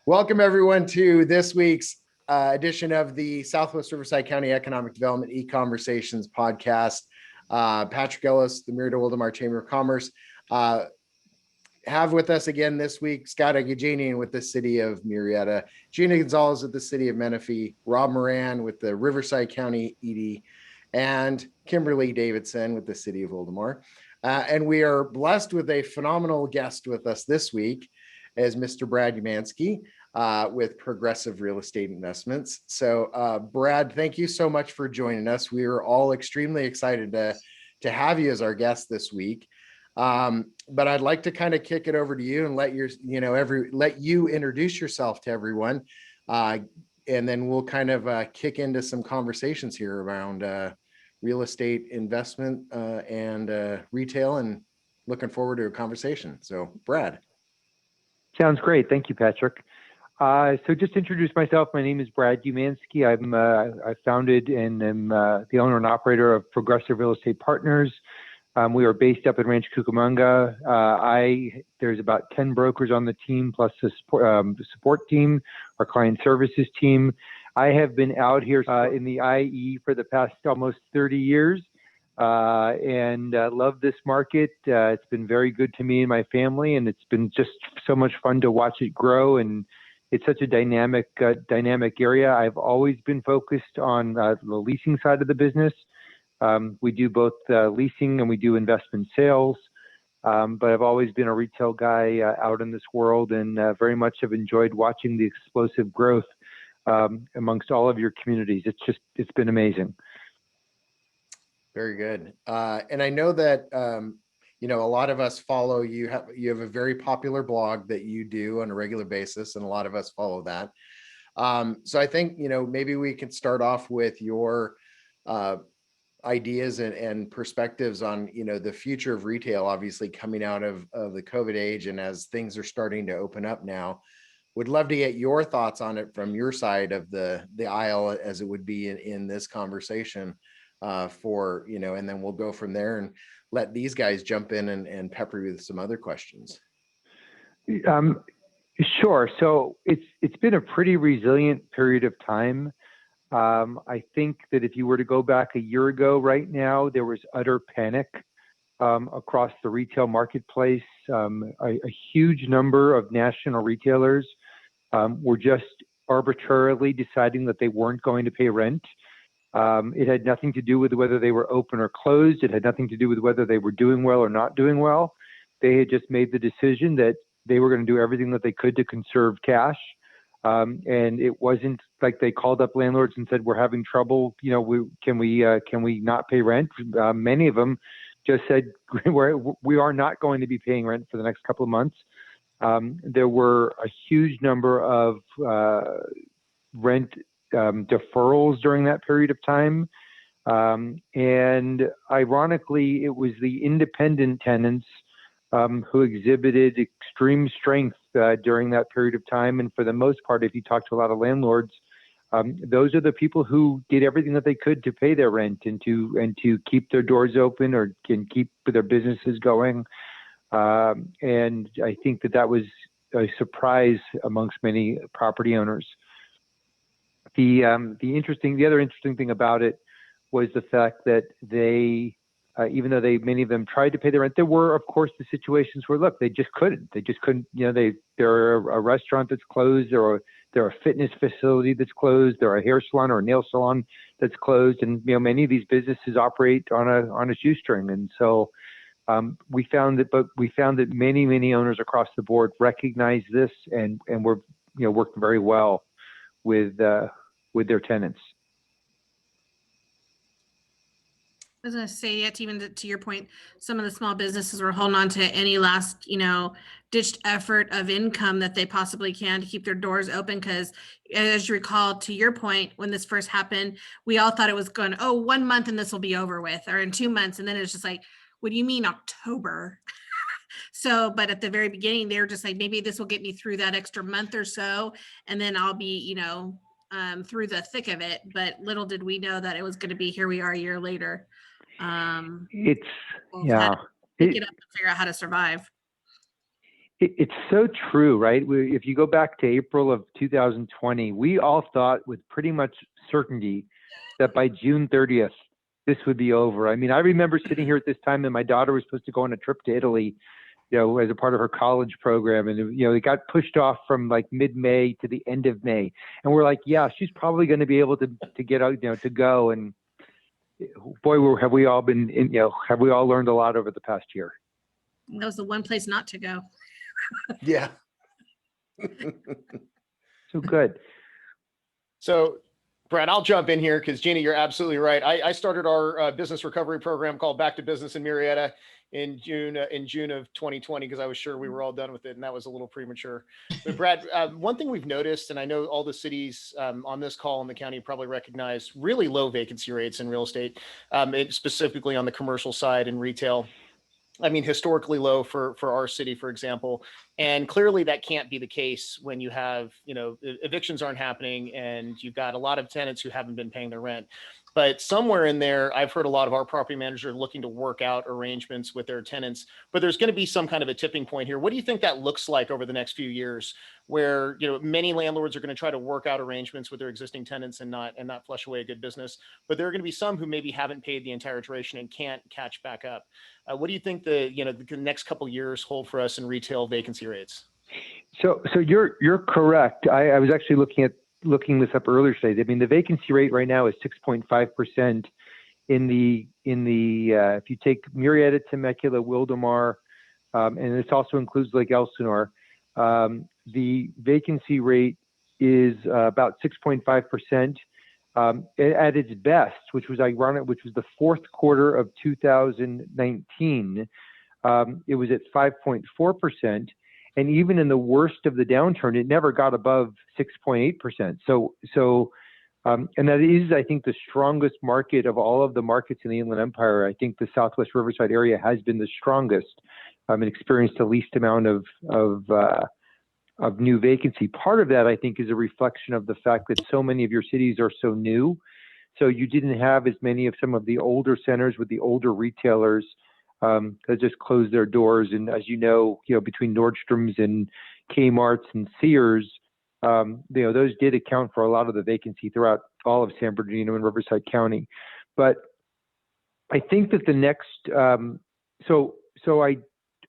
Welcome everyone to this week's edition of the Southwest Riverside County Economic Development ECONversations Podcast. Patrick Ellis, the Murrieta Wildomar Chamber of Commerce, have with us again this week Scott Agajanian with the City of Murrieta, Gina Gonzalez with the City of Menifee, Rob Moran with the Riverside County ED, and Kimberly Davidson with the City of Wildomar. And we are blessed with a phenomenal guest with us this week as Mr. Brad Umansky with Progressive Real Estate Investments. So Brad, thank you so much for joining us. We are all extremely excited to have you as our guest this week. But I'd like to kind of kick it over to you and let you introduce yourself to everyone. And then we'll kind of kick into some conversations here around real estate investment and retail, and looking forward to a conversation. So Brad. Sounds great. Thank you, Patrick. So just to introduce myself, my name is Brad Umansky. I founded and am the owner and operator of Progressive Real Estate Partners. We are based up in Rancho Cucamonga. There's about 10 brokers on the team, plus the support team, our client services team. I have been out here in the IE for the past almost 30 years and love this market. It's been very good to me and my family, and it's been just so much fun to watch it grow. And it's such a dynamic area. I've always been focused on the leasing side of the business. We do both leasing and we do investment sales, but I've always been a retail guy out in this world, and very much have enjoyed watching the explosive growth amongst all of your communities. It's been amazing. Very good. And I know that a lot of us follow you. You have a very popular blog that you do on a regular basis, and a lot of us follow that. So I think maybe we could start off with your ideas and perspectives on the future of retail, obviously coming out of the COVID age, and as things are starting to open up now. Would love to get your thoughts on it from your side of the aisle, as it would be in this conversation, and then we'll go from there and let these guys jump in and pepper you with some other questions. Sure. So it's been a pretty resilient period of time. I think that if you were to go back a year ago right now, there was utter panic across the retail marketplace. A huge number of national retailers were just arbitrarily deciding that they weren't going to pay rent. It had nothing to do with whether they were open or closed. It had nothing to do with whether they were doing well or not doing well. They had just made the decision that they were going to do everything that they could to conserve cash. And it wasn't like they called up landlords and said, "We're having trouble. Can we not pay rent?" Many of them just said, "We are not going to be paying rent for the next couple of months." There were a huge number of rent deferrals during that period of time. And ironically, it was the independent tenants who exhibited extreme strength during that period of time. And for the most part, if you talk to a lot of landlords, those are the people who did everything that they could to pay their rent and to keep their doors open or can keep their businesses going. And I think that was a surprise amongst many property owners. The other interesting thing about it was the fact that they, even though many of them tried to pay their rent, there were, of course, the situations where, look, they just couldn't. They're a restaurant that's closed, or they're a fitness facility that's closed, they're a hair salon or a nail salon that's closed, and many of these businesses operate on a shoestring. And so we found that many owners across the board recognize this and were worked very well with their tenants. I was going to say, even to your point, some of the small businesses were holding on to any last, ditched effort of income that they possibly can to keep their doors open. Because as you recall, to your point, when this first happened, we all thought it was going, 1 month and this will be over with, or in 2 months. And then it's just like, what do you mean October? So, but at the very beginning, they were just like, maybe this will get me through that extra month or so. And then I'll be, through the thick of it. But little did we know that it was going to be, here we are a year later. Pick it up and figure out how to survive. It's so true, right? If you go back to April of 2020, we all thought with pretty much certainty that by June 30th, this would be over. I mean, I remember sitting here at this time and my daughter was supposed to go on a trip to Italy, as a part of her college program. And, it got pushed off from like mid-May to the end of May. And we're like, yeah, she's probably going to be able to get out, to go. And boy, have we all have we all learned a lot over the past year? That was the one place not to go. Yeah. So good. So, Brad, I'll jump in here because Gina, you're absolutely right. I started our business recovery program called Back to Business in Murrieta in June of 2020 because I was sure we were all done with it, and that was a little premature. But Brad, one thing we've noticed, and I know all the cities on this call in the county probably recognize really low vacancy rates in real estate, specifically on the commercial side and retail. I mean, historically low for our city, for example. And clearly that can't be the case when you have, evictions aren't happening and you've got a lot of tenants who haven't been paying their rent. But somewhere in there, I've heard a lot of our property managers looking to work out arrangements with their tenants, but there's going to be some kind of a tipping point here. What do you think that looks like over the next few years where, many landlords are going to try to work out arrangements with their existing tenants and not flush away a good business, but there are going to be some who maybe haven't paid the entire duration and can't catch back up. What do you think the next couple of years hold for us in retail vacancy rates? So you're correct. I was actually looking this up earlier today. I mean, the vacancy rate right now is 6.5% in the if you take Murrieta, Temecula, Wildomar, and this also includes like Elsinore, the vacancy rate is about 6.5%. At its best, which was ironic, which was the fourth quarter of 2019, it was at 5.4%. And even in the worst of the downturn, it never got above 6.8%. And that is, I think, the strongest market of all of the markets in the Inland Empire. I think the Southwest Riverside area has been the strongest and experienced the least amount of new vacancy. Part of that, I think, is a reflection of the fact that so many of your cities are so new. So you didn't have as many of some of the older centers with the older retailers that just closed their doors. And as you know, between Nordstrom's and Kmart's and Sears, those did account for a lot of the vacancy throughout all of San Bernardino and Riverside County. But I think that the next,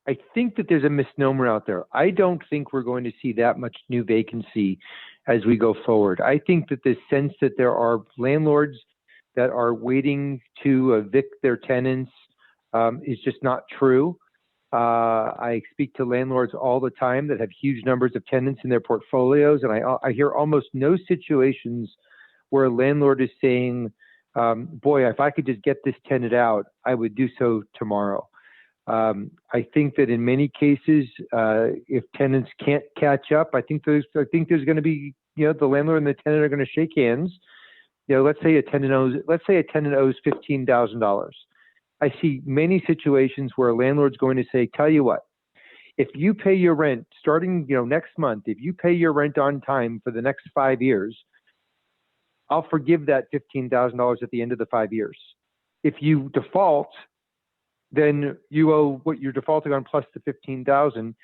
I think that there's a misnomer out there. I don't think we're going to see that much new vacancy as we go forward. I think that the sense that there are landlords that are waiting to evict their tenants is just not true. I speak to landlords all the time that have huge numbers of tenants in their portfolios, and I hear almost no situations where a landlord is saying, boy, if I could just get this tenant out, I would do so tomorrow. I think that in many cases, if tenants can't catch up, I think there's going to be, the landlord and the tenant are going to shake hands. Let's say a tenant owes $15,000. I see many situations where a landlord's going to say, tell you what, if you pay your rent starting, next month, if you pay your rent on time for the next 5 years, I'll forgive that $15,000 at the end of the 5 years. If you default, then you owe what you're defaulting on plus the $15,000. And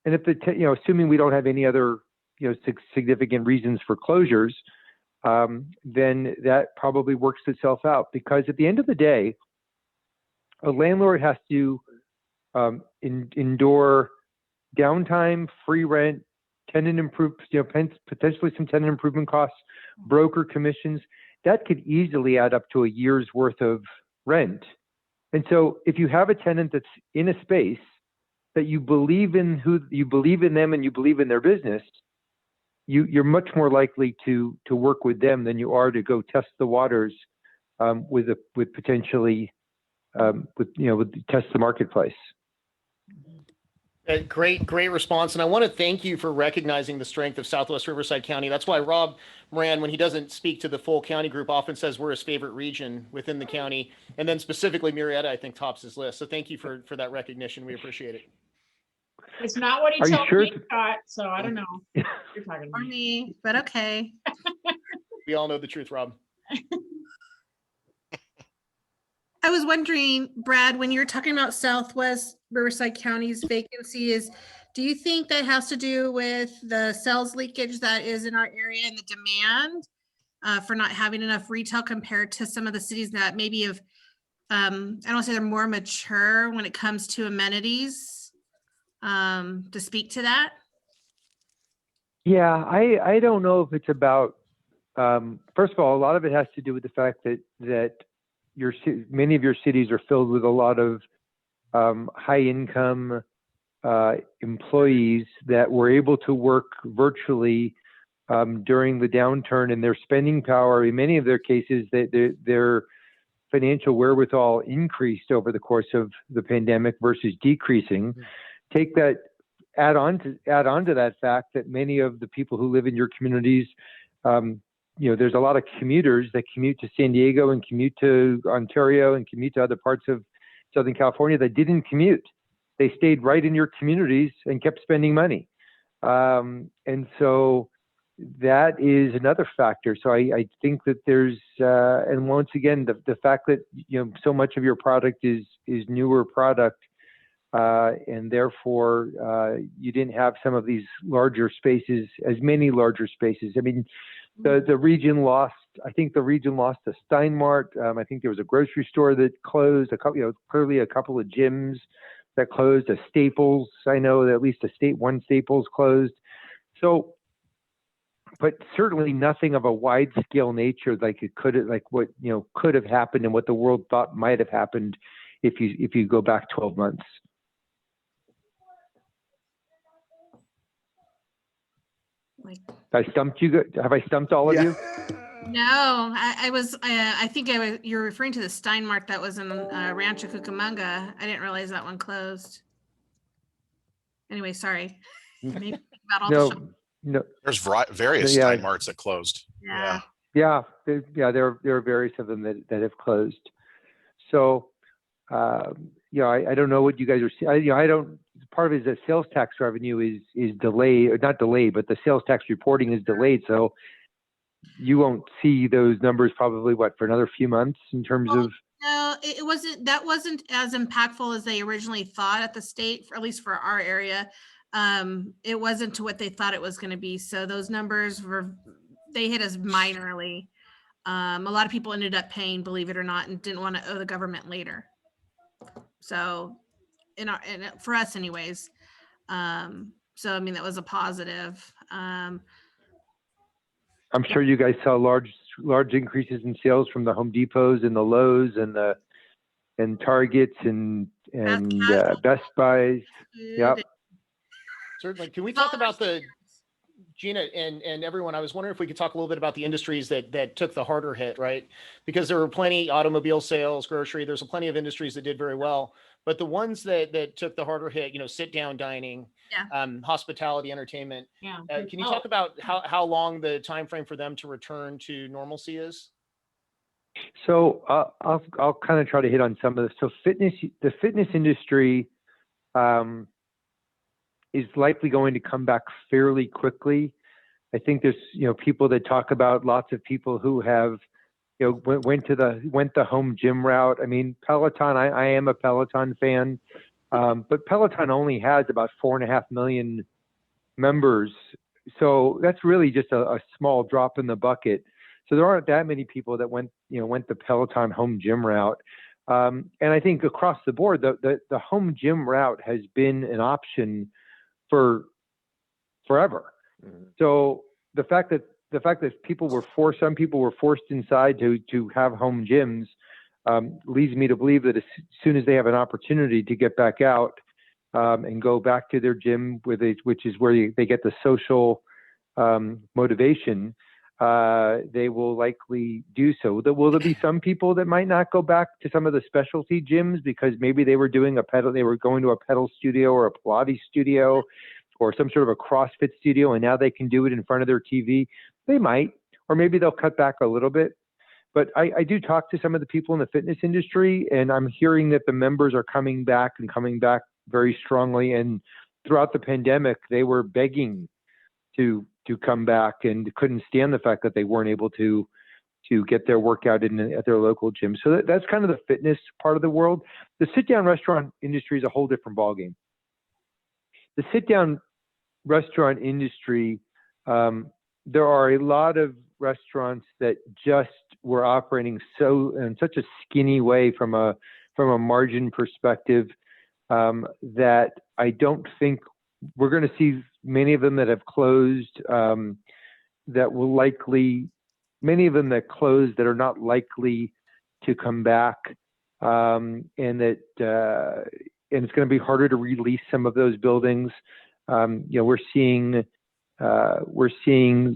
if assuming we don't have any other, significant reasons for closures, then that probably works itself out, because at the end of the day, a landlord has to endure downtime, free rent, potentially some tenant improvement costs, broker commissions. That could easily add up to a year's worth of rent. And so if you have a tenant that's in a space that you believe in, them and you believe in their business, you're much more likely to work with them than you are to go test the waters with potentially test the marketplace. Great response. And I want to thank you for recognizing the strength of Southwest Riverside County. That's why Rob Moran, when he doesn't speak to the full county group, often says we're his favorite region within the county. And then specifically Murrieta, I think, tops his list. So thank you for that recognition. We appreciate it. It's not what he told me, Scott, so I don't know. You're talking For about me, but okay. We all know the truth, Rob. I was wondering, Brad, when you're talking about Southwest Riverside County's vacancy, is Do you think that has to do with the sales leakage that is in our area and the demand for not having enough retail compared to some of the cities that maybe have, I don't want to say they're more mature when it comes to amenities, to speak to that? Yeah, I don't know if it's about, first of all, a lot of it has to do with the fact that many of your cities are filled with a lot of high income employees that were able to work virtually during the downturn, and their spending power, in many of their cases, their financial wherewithal increased over the course of the pandemic versus decreasing. Take that, add on to that fact that many of the people who live in your communities, there's a lot of commuters that commute to San Diego and commute to Ontario and commute to other parts of Southern California that didn't commute. They stayed right in your communities and kept spending money. And so that is another factor. So I think that there's, and once again, the fact that, so much of your product is newer product, and therefore you didn't have some of these larger spaces, as many larger spaces. I mean, the region lost, I think the region lost a Steinmart. I think there was a grocery store that closed, clearly a couple of gyms that closed, a Staples. I know that at least one Staples closed. So, but certainly nothing of a wide scale nature like what could have happened and what the world thought might have happened if you go back 12 months. I stumped you. Have I stumped all of you? No, I think you're referring to the Steinmart that was in Rancho Cucamonga. I didn't realize that one closed. Anyway, sorry. Maybe about all the no. There's various Steinmarts that closed. Yeah, there are various of them that have closed. So, I don't know what you guys are seeing. I don't. Part of it is that sales tax revenue is delayed, or not delayed, but the sales tax reporting is delayed. So you won't see those numbers probably for another few months in terms of. No, that wasn't as impactful as they originally thought at the state, at least for our area. It wasn't to what they thought it was going to be. So those numbers they hit us minorly. A lot of people ended up paying, believe it or not, and didn't want to owe the government later. So for us anyways. So, I mean, that was a positive. I'm sure you guys saw large increases in sales from the Home Depots and the Lowe's and Targets and Best Buys. Yep. Certainly. Can we talk about Gina and everyone? I was wondering if we could talk a little bit about the industries that took the harder hit, right? Because there were plenty, automobile sales, grocery, there's plenty of industries that did very well. But the ones that took the harder hit, sit down dining, hospitality, entertainment. Yeah. Can you talk about how long the time frame for them to return to normalcy is? So I'll kind of try to hit on some of this. So the fitness industry is likely going to come back fairly quickly. I think there's people that talk about lots of people who have went the home gym route. I mean, Peloton, I am a Peloton fan, but Peloton only has about 4.5 million members. So that's really just a small drop in the bucket. So there aren't that many people that went the Peloton home gym route. And I think across the board, the home gym route has been an option for forever. Mm-hmm. So the fact that some people were forced inside to have home gyms leads me to believe that as soon as they have an opportunity to get back out and go back to their gym, which is where they get the social motivation, they will likely do so. Will there be some people that might not go back to some of the specialty gyms because maybe they were going to a pedal studio or a Pilates studio or some sort of a CrossFit studio, and now they can do it in front of their TV? They might, or maybe they'll cut back a little bit. But I do talk to some of the people in the fitness industry, and I'm hearing that the members are coming back very strongly. And throughout the pandemic, they were begging to come back and couldn't stand the fact that they weren't able to get their workout in at their local gym. So that's kind of the fitness part of the world. The sit-down restaurant industry is a whole different ballgame. the sit-down restaurant industry, there are a lot of restaurants that just were operating in such a skinny way from a margin perspective, that I don't think we're going to see many of them that have closed, many of them that closed that are not likely to come back, and it's going to be harder to release some of those buildings. We're seeing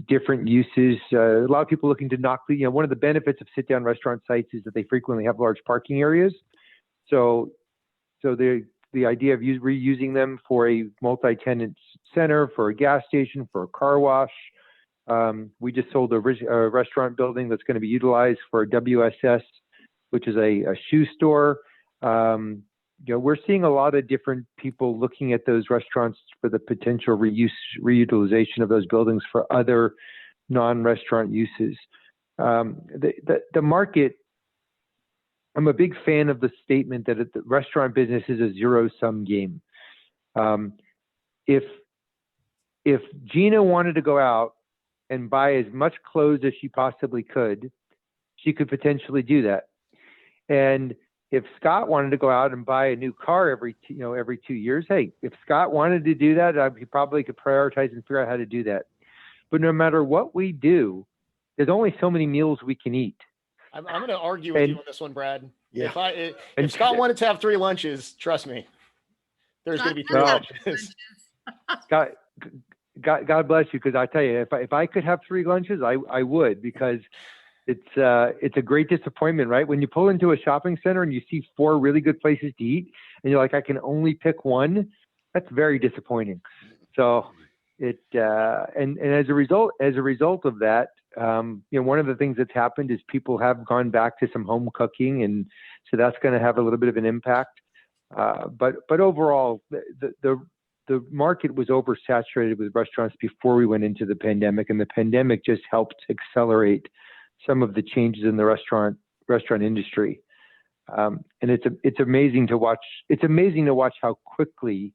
different uses. A lot of people looking to knock one of the benefits of sit-down restaurant sites is that they frequently have large parking areas. So the idea of reusing them for a multi-tenant center, for a gas station, for a car wash. We just sold a restaurant building that's going to be utilized for a WSS, which is a shoe store. We're seeing a lot of different people looking at those restaurants for the potential reutilization of those buildings for other non-restaurant uses. The market, I'm a big fan of the statement that the restaurant business is a zero-sum game. If Gina wanted to go out and buy as much clothes as she possibly could, she could potentially do that. And if Scott wanted to go out and buy a new car every 2 years, hey, if Scott wanted to do that, he probably could prioritize and figure out how to do that. But no matter what we do, there's only so many meals we can eat. I'm going to argue with you on this one, Brad. Yeah. If Scott wanted to have 3 lunches, trust me, there's going to be 3 lunches. God bless you, because I tell you, if I could have 3 lunches, I would, because it's a great disappointment, right? When you pull into a shopping center and you see 4 really good places to eat, and you're like, I can only pick one. That's very disappointing. So and as a result of that, one of the things that's happened is people have gone back to some home cooking, and so that's going to have a little bit of an impact. But overall, the market was oversaturated with restaurants before we went into the pandemic, and the pandemic just helped accelerate some of the changes in the restaurant industry. And it's amazing to watch. It's amazing to watch how quickly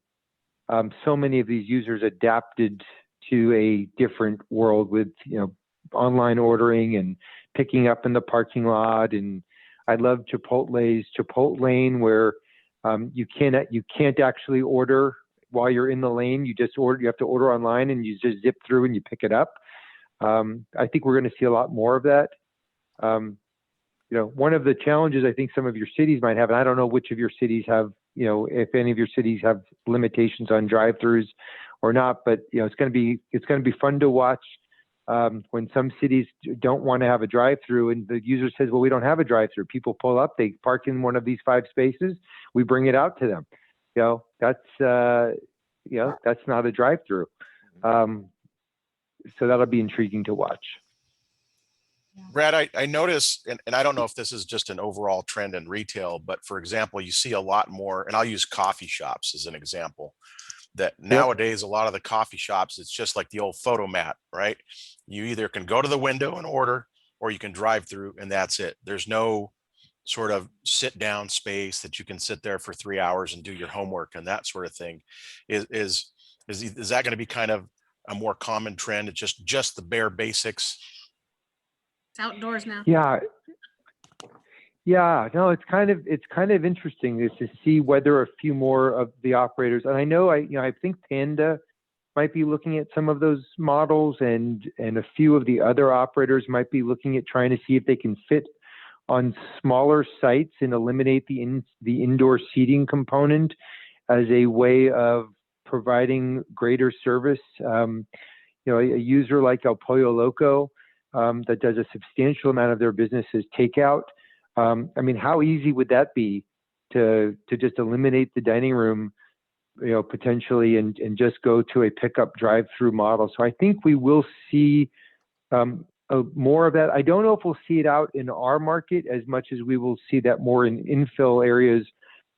so many of these users adapted to a different world with online ordering and picking up in the parking lot. And I love Chipotle's Chipotlane, where you can't actually order while you're in the lane. You have to order online, and you just zip through and you pick it up. I think we're going to see a lot more of that. One of the challenges I think some of your cities might have, and I don't know which of your cities have, if any of your cities have limitations on drive-throughs or not, but it's going to be fun to watch when some cities don't want to have a drive-through, and the user says, well, we don't have a drive-through. People pull up, they park in one of these 5 spaces, we bring it out to them. That's not a drive-through. So that'll be intriguing to watch. Brad, I notice, and I don't know if this is just an overall trend in retail, but for example, you see a lot more, and I'll use coffee shops as an example, that nowadays, a lot of the coffee shops, it's just like the old photomat, right? You either can go to the window and order, or you can drive through, and that's it. There's no sort of sit down space that you can sit there for 3 hours and do your homework and that sort of thing. Is that going to be kind of a more common trend? It's just the bare basics. It's outdoors now. Yeah, no, it's kind of interesting to see whether a few more of the operators, and I know I think Panda might be looking at some of those models, and a few of the other operators might be looking at trying to see if they can fit on smaller sites and eliminate the indoor seating component as a way of providing greater service. A user like El Pollo Loco that does a substantial amount of their business is takeout. How easy would that be to just eliminate the dining room, potentially, and just go to a pickup drive-through model? So I think we will see more of that. I don't know if we'll see it out in our market as much as we will see that more in infill areas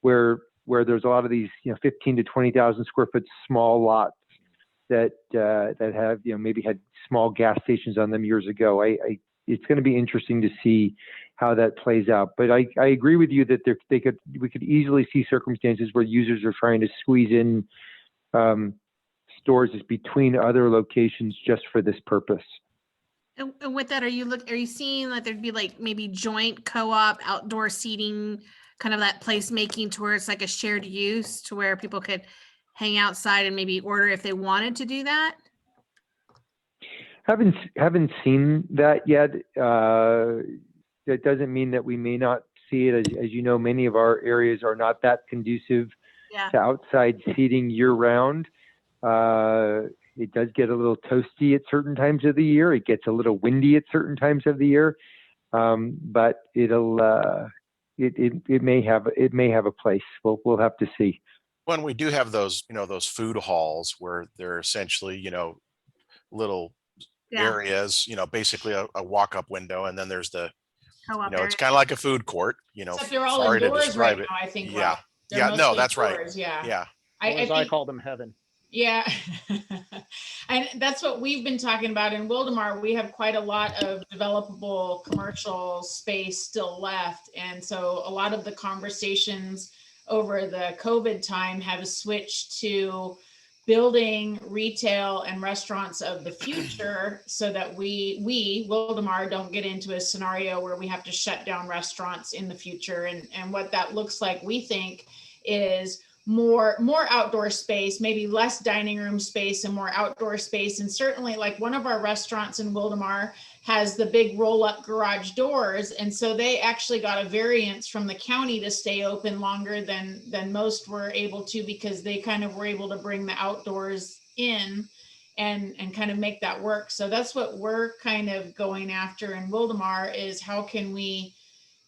where there's a lot of these 15 to 20,000 square foot small lots that have maybe had small gas stations on them years ago. It's going to be interesting to see how that plays out. But I agree with you that we could easily see circumstances where users are trying to squeeze in doors is between other locations just for this purpose. And with that, are you seeing that there'd be like maybe joint co-op outdoor seating, kind of that placemaking to where it's like a shared use to where people could hang outside and maybe order if they wanted to do that? Haven't seen that yet. That doesn't mean that we may not see it. As you know, many of our areas are not that conducive to outside seating year round. It does get a little toasty at certain times of the year. It gets a little windy at certain times of the year. But it may have a place. We'll have to see. When we do have those, those food halls where they're essentially, little areas, basically a walk-up window, and then there's the, it's kind of like a food court, Except they're all sorry to indoors describe right it. now, I think. Yeah. Rob. They're Yeah, no, mostly that's right. indoors, Yeah. Yeah. I call them heaven. Yeah. And that's what we've been talking about in Wildomar. We have quite a lot of developable commercial space still left. And so a lot of the conversations over the COVID time have switched to building retail and restaurants of the future so that we Wildomar don't get into a scenario where we have to shut down restaurants in the future. And what that looks like, we think, is more outdoor space, maybe less dining room space and more outdoor space. And certainly, like, one of our restaurants in Wildomar has the big roll-up garage doors. And so they actually got a variance from the county to stay open longer than most were able to, because they kind of were able to bring the outdoors in and kind of make that work. So that's what we're kind of going after in Wildomar, is how can we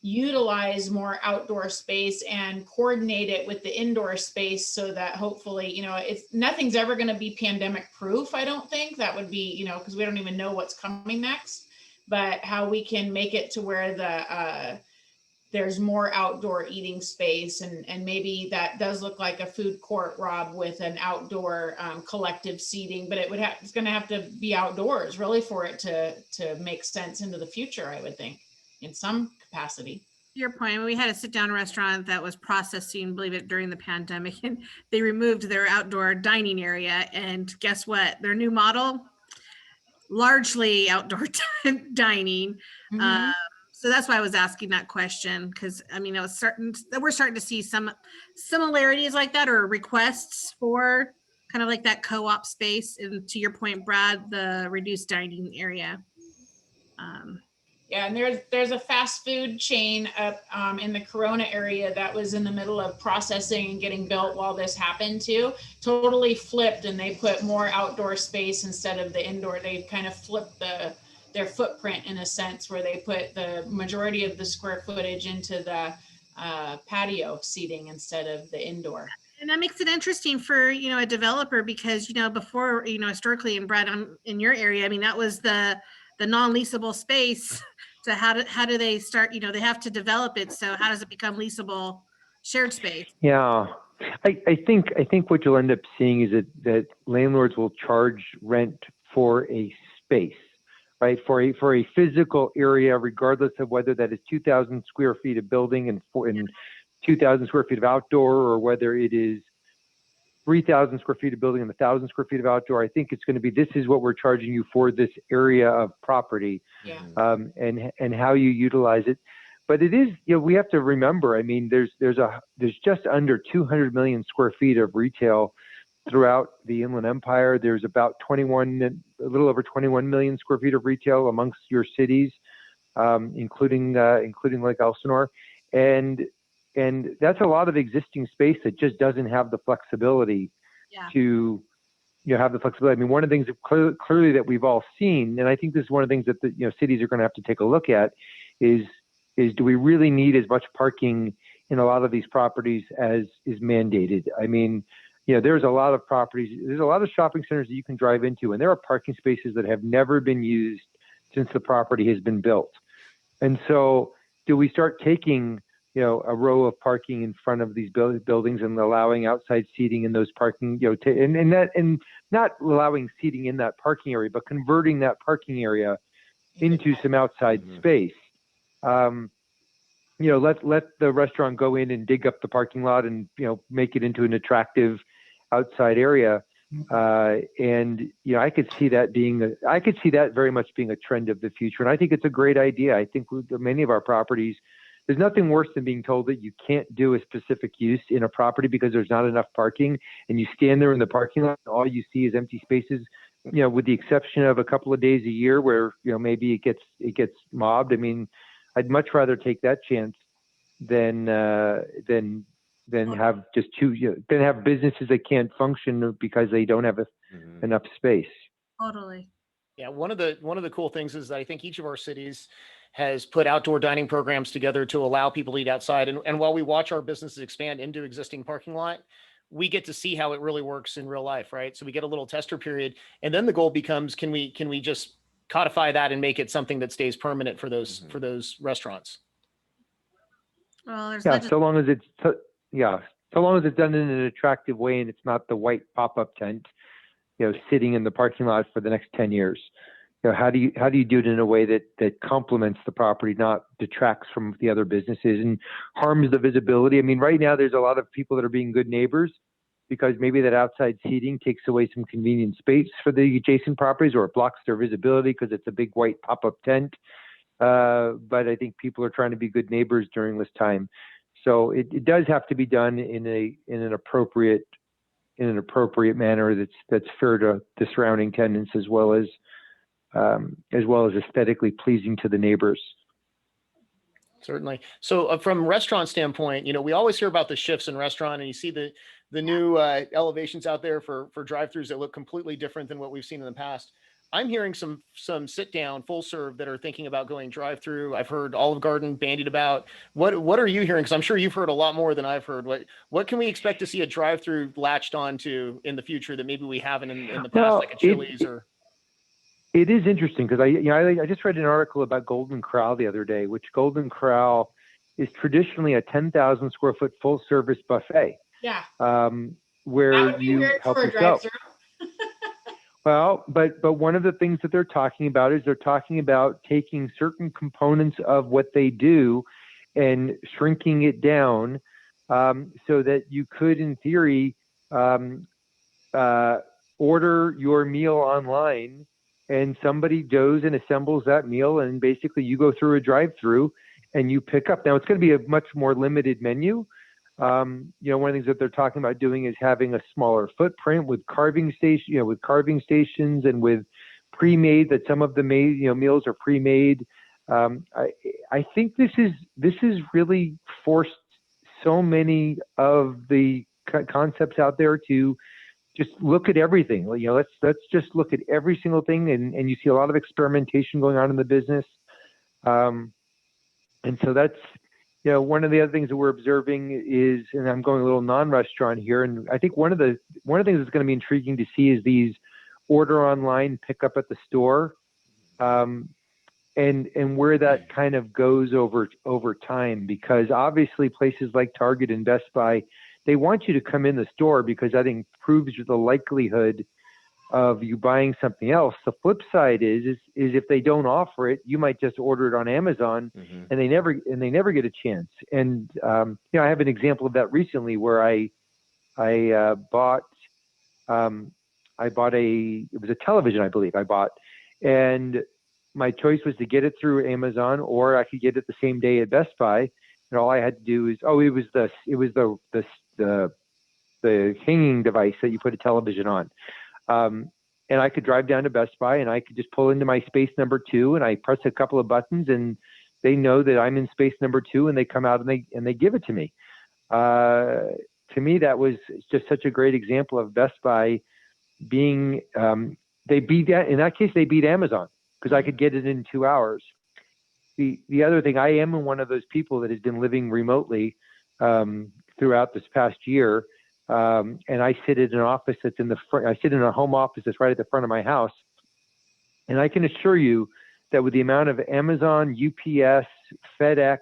utilize more outdoor space and coordinate it with the indoor space so that hopefully, nothing's ever going to be pandemic proof. I don't think that would be, because we don't even know what's coming next, but how we can make it to where there's more outdoor eating space, and maybe that does look like a food court, Rob, with an outdoor collective seating, but it's going to have to be outdoors really for it to make sense into the future, I would think, in some capacity. Your point, we had a sit-down restaurant that was processing, believe it, during the pandemic, and they removed their outdoor dining area, and guess what? Their new model, largely outdoor dining. Mhm. So that's why I was asking that question, because we're starting to see some similarities like that, or requests for kind of like that co-op space. And to your point, Brad, the reduced dining area. Yeah, and there's a fast food chain up in the Corona area that was in the middle of processing and getting built while this happened too. Totally flipped, and they put more outdoor space instead of the indoor. They kind of flipped their footprint in a sense, where they put the majority of the square footage into the patio seating instead of the indoor. And that makes it interesting for, a developer, because, before, historically, and Brad, in your area, that was the non-leasable space. So how do they start, they have to develop it. So how does it become leasable shared space? Yeah, I think what you'll end up seeing is that landlords will charge rent for a space, right? For a physical area, regardless of whether that is 2,000 square feet of building and 2,000 square feet of outdoor, or whether it is 3,000 square feet of building and 1,000 square feet of outdoor. I think it's going to be, this is what we're charging you for this area of property, and how you utilize it. But it is, we have to remember, there's just under 200 million square feet of retail throughout the Inland Empire. There's about a little over 21 million square feet of retail amongst your cities, including like Elsinore. And that's a lot of existing space that just doesn't have the flexibility to, have the flexibility. One of the things that clearly that we've all seen, and I think this is one of the things that the cities are going to have to take a look at, is do we really need as much parking in a lot of these properties as is mandated? There's a lot of properties, there's a lot of shopping centers that you can drive into, and there are parking spaces that have never been used since the property has been built. And so do we start taking a row of parking in front of these buildings and allowing outside seating in those parking, and not allowing seating in that parking area, but converting that parking area into some outside space. Let the restaurant go in and dig up the parking lot and, make it into an attractive outside area. And I could see that very much being a trend of the future. And I think it's a great idea. I think with many of our properties, there's nothing worse than being told that you can't do a specific use in a property because there's not enough parking, and you stand there in the parking lot and all you see is empty spaces, with the exception of a couple of days a year where, maybe it gets mobbed. I mean, I'd much rather take that chance than have just than have businesses that can't function because they don't have enough space. Totally. Yeah, one of the cool things is that I think each of our cities has put outdoor dining programs together to allow people to eat outside. And while we watch our businesses expand into existing parking lot, we get to see how it really works in real life, right? So we get a little tester period, and then the goal becomes, can we just codify that and make it something that stays permanent for those restaurants? Well, so long as it's done in an attractive way and it's not the white pop-up tent, sitting in the parking lot for the next 10 years. How do you do it in a way that complements the property, not detracts from the other businesses and harms the visibility? I mean, right now there's a lot of people that are being good neighbors because maybe that outside seating takes away some convenient space for the adjacent properties, or it blocks their visibility because it's a big white pop-up tent. But I think people are trying to be good neighbors during this time. So it does have to be done in an appropriate manner that's fair to the surrounding tenants as well as aesthetically pleasing to the neighbors. Certainly. So from restaurant standpoint, we always hear about the shifts in restaurant, and you see the new elevations out there for drive-throughs that look completely different than what we've seen in the past. I'm hearing some sit down full serve that are thinking about going drive-through. I've heard Olive Garden bandied about. What are you hearing? Because I'm sure you've heard a lot more than I've heard. What can we expect to see a drive-through latched onto in the future that maybe we haven't in the past, like a Chili's or? It is interesting because I just read an article about Golden Corral the other day, which Golden Corral is traditionally a 10,000 square foot full service buffet. Yeah. Where you help yourself. Well, but one of the things that they're talking about is taking certain components of what they do and shrinking it down so that you could, in theory, order your meal online and somebody goes and assembles that meal, and basically you go through a drive-through and you pick up. Now it's going to be a much more limited menu. One of the things that they're talking about doing is having a smaller footprint with carving stations and with pre-made, that some of the meals are pre-made. I think this is really forced so many of the concepts out there to just look at everything. Let's just look at every single thing, and you see a lot of experimentation going on in the business. And so that's, one of the other things that we're observing is, and I'm going a little non-restaurant here, and I think one of the things that's going to be intriguing to see is these order online, pick up at the store, and where that kind of goes over time, because obviously places like Target and Best Buy, they want you to come in the store because I think proves the likelihood of you buying something else. The flip side is if they don't offer it, you might just order it on Amazon, and they never get a chance. And I have an example of that recently where I bought it was a television, I believe I bought, and my choice was to get it through Amazon, or I could get it the same day at Best Buy. And all I had to do is, it was the hanging device that you put a television on. And I could drive down to Best Buy and I could just pull into my space number 2 and I press a couple of buttons and they know that I'm in space number 2 and they come out and they give it to me. To me, that was just such a great example of Best Buy being, in that case, they beat Amazon because I could get it in 2 hours. The other thing, I am one of those people that has been living remotely throughout this past year. And I sit in an office that's in the front. I sit in a home office that's right at the front of my house. And I can assure you that with the amount of Amazon, UPS, FedEx,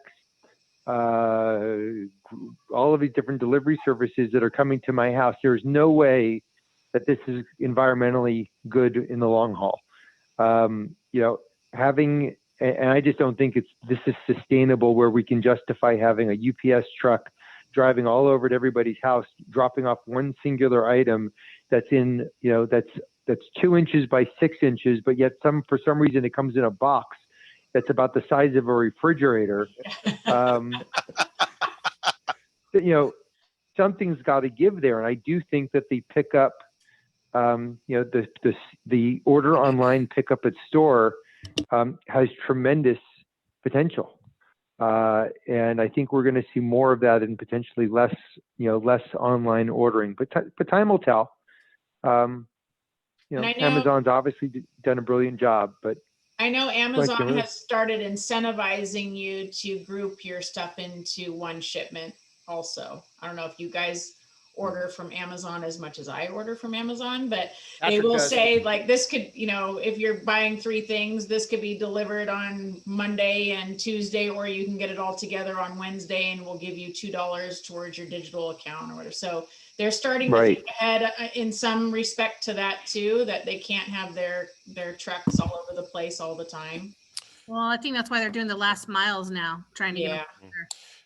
all of these different delivery services that are coming to my house, there's no way that this is environmentally good in the long haul. And I just don't think this is sustainable where we can justify having a UPS truck driving all over to everybody's house, dropping off one singular item that's in, that's 2 inches by 6 inches, but yet for some reason it comes in a box that's about the size of a refrigerator. Something's got to give there. And I do think that the pickup, the order online pickup at store has tremendous potential. And I think we're going to see more of that and potentially less online ordering, but time will tell. And I know- Amazon's obviously done a brilliant job, but I know Amazon Kimberly? has started incentivizing you to group your stuff into one shipment also. I don't know if you guys order from Amazon as much as I order from Amazon, but they Patrick will does. say like this could, if you're buying 3 things, this could be delivered on Monday and Tuesday, or you can get it all together on Wednesday and we'll give you $2 towards your digital account or whatever. So they're starting to think ahead in some respect to that too, that they can't have their trucks all over the place all the time. Well, I think that's why they're doing the last miles now, trying to Yeah.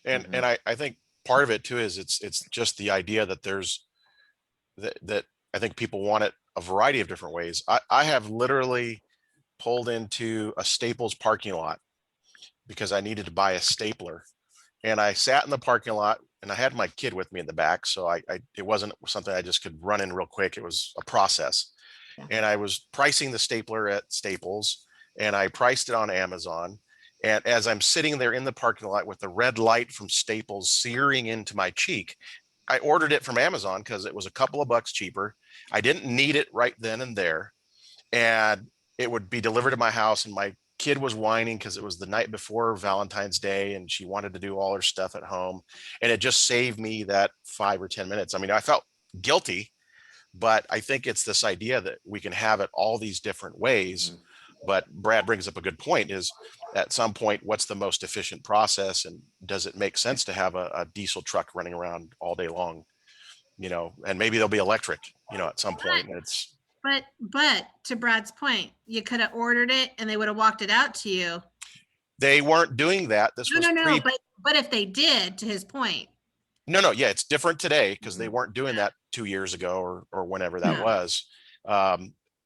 get them. And I think part of it too is it's just the idea that there's that I think people want it a variety of different ways. I have literally pulled into a Staples parking lot because I needed to buy a stapler, and I sat in the parking lot and I had my kid with me in the back, so it wasn't something I just could run in real quick. It was a process. Yeah. And I was pricing the stapler at Staples, and I priced it on Amazon. And as I'm sitting there in the parking lot with the red light from Staples searing into my cheek, I ordered it from Amazon because it was a couple of bucks cheaper. I didn't need it right then and there. And it would be delivered to my house, and my kid was whining because it was the night before Valentine's Day and she wanted to do all her stuff at home. And it just saved me that 5 or 10 minutes. I mean, I felt guilty, but I think it's this idea that we can have it all these different ways. But Brad brings up a good point, is at some point, what's the most efficient process, and does it make sense to have a diesel truck running around all day long, and maybe they'll be electric, at some point. And it's, But to Brad's point, you could have ordered it and they would have walked it out to you. they weren't doing that. This was No. But if they did, to his point. No, yeah, it's different today because they weren't doing that 2 years ago or whenever that Yeah. was.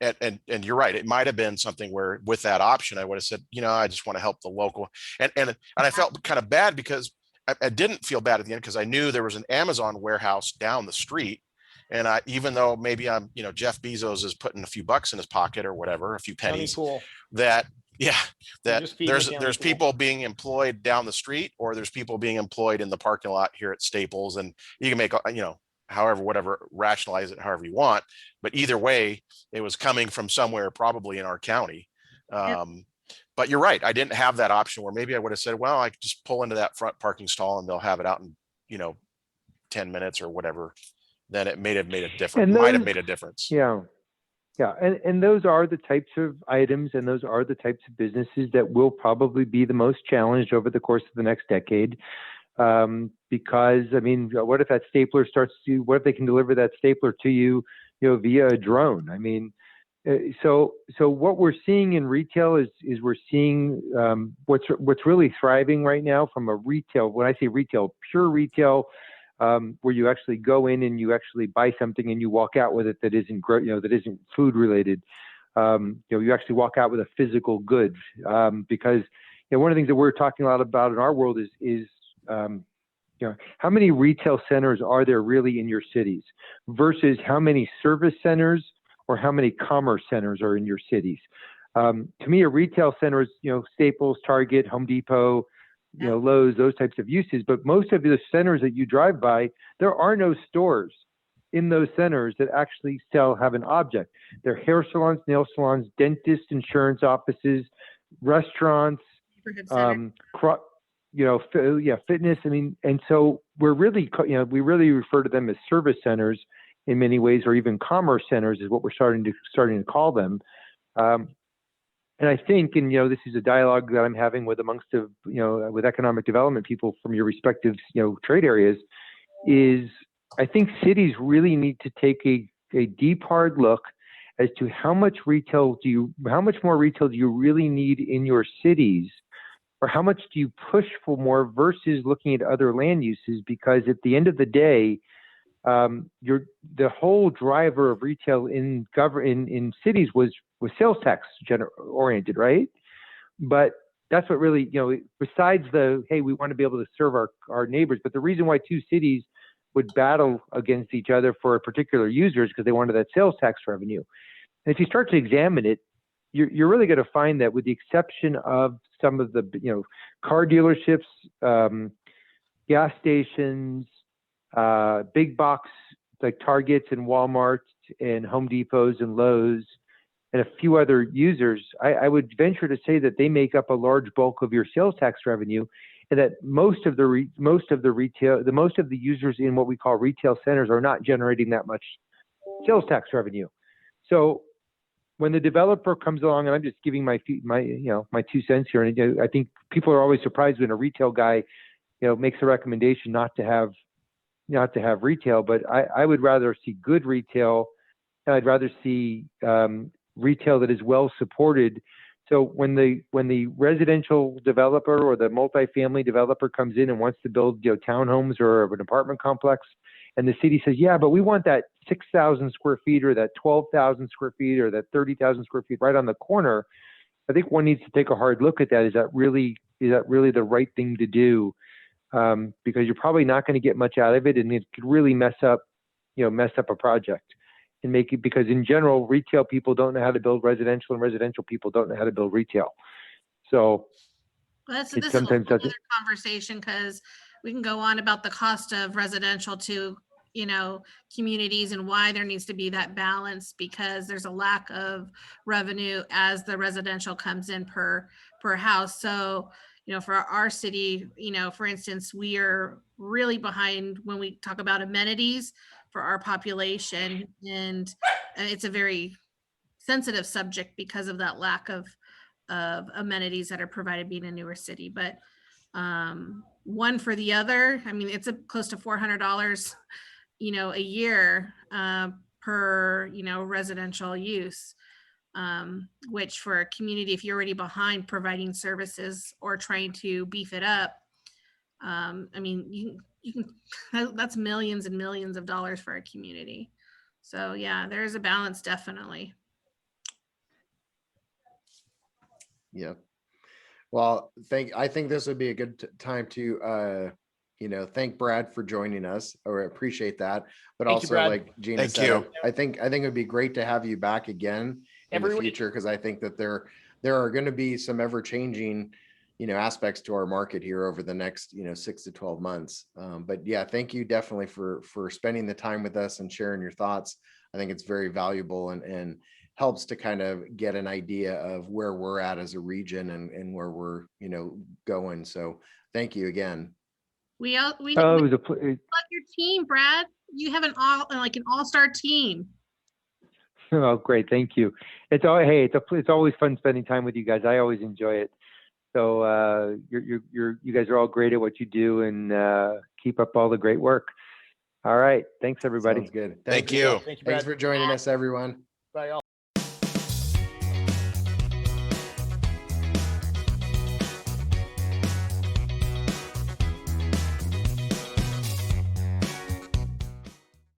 And you're right. It might have been something where with that option, I would have said, I just want to help the local. And I felt kind of bad because I didn't feel bad at the end because I knew there was an Amazon warehouse down the street. And even though maybe I'm, Jeff Bezos is putting a few bucks in his pocket or whatever, a few pennies, Pool. that just feeding the county there's pool. people being employed down the street, or there's people being employed in the parking lot here at Staples, and you can make, whatever, rationalize it however you want. But either way, it was coming from somewhere probably in our county. But you're right. I didn't have that option where maybe I would have said, well, I could just pull into that front parking stall and they'll have it out in, 10 minutes or whatever. Then it might have made a difference. Yeah. And those are the types of items and those are the types of businesses that will probably be the most challenged over the course of the next decade. Because what if that stapler what if they can deliver that stapler to you, via a drone? So what we're seeing in retail is we're seeing what's really thriving right now from a retail. When I say retail, pure retail, where you actually go in and you actually buy something and you walk out with it that isn't that isn't food related. You actually walk out with a physical good, because one of the things that we're talking a lot about in our world is how many retail centers are there really in your cities versus how many service centers or how many commerce centers are in your cities. To me, a retail center is, Staples, Target, Home Depot, Lowe's, those types of uses. But most of the centers that you drive by, there are no stores in those centers that actually have an object. They're hair salons, nail salons, dentists, insurance offices, restaurants, fitness. And so we're really, we really refer to them as service centers in many ways, or even commerce centers is what we're starting to call them. And I think, and this is a dialogue that I'm having with with economic development people from your respective trade areas, is I think cities really need to take a deep hard look as to how much more retail do you really need in your cities, or how much do you push for more versus looking at other land uses? Because at the end of the day, the whole driver of retail in cities was sales tax oriented, right? But that's what really, besides hey, we want to be able to serve our neighbors, but the reason why two cities would battle against each other for a particular users because they wanted that sales tax revenue. And if you start to examine it, you're really going to find that, with the exception of some of the car dealerships, gas stations, big box like Targets and Walmarts and Home Depots and Lowe's, and a few other users, I would venture to say that they make up a large bulk of your sales tax revenue, and that most of the users in what we call retail centers are not generating that much sales tax revenue. So when the developer comes along, and I'm just giving my 2 cents here, and I think people are always surprised when a retail guy makes a recommendation not to have retail, but I would rather see good retail, and I'd rather see retail that is well supported. So when the residential developer or the multifamily developer comes in and wants to build townhomes or an apartment complex, and the city says, yeah, but we want that 6,000 square feet or that 12,000 square feet or that 30,000 square feet right on the corner, I think one needs to take a hard look at that. Is that really the right thing to do? Because you're probably not going to get much out of it, and it could really mess up a project and make it, because in general, retail people don't know how to build residential, and residential people don't know how to build retail. So this is a whole other conversation, because we can go on about the cost of residential to communities and why there needs to be that balance, because there's a lack of revenue as the residential comes in per house. So for our city, for instance, we are really behind when we talk about amenities for our population, and it's a very sensitive subject because of that lack of amenities that are provided being a newer city. But one for the other, I mean, it's close to $400 a year per residential use, which for a community, if you're already behind providing services or trying to beef it up, I mean, you can that's millions and millions of dollars for a community. So yeah, there is a balance, definitely. Yeah. Well, I think this would be a good time to thank Brad for joining us, or appreciate that. But Thank also, you, Brad. like Gina Thank said, you. I think it would be great to have you back again in Every the week. future, because I think that there are going to be some ever changing aspects to our market here over the next 6 to 12 months. But yeah, thank you definitely for spending the time with us and sharing your thoughts. I think it's very valuable and helps to kind of get an idea of where we're at as a region and where we're going. So thank you again. We it was a love your team, Brad. You have an all-star team. Oh, great. Thank you. It's always fun spending time with you guys. I always enjoy it. So you guys are all great at what you do, and keep up all the great work. All right. Thanks, everybody. Sounds good. Thank you. Thank you, Brad. Thanks for joining us, everyone. Bye, y'all.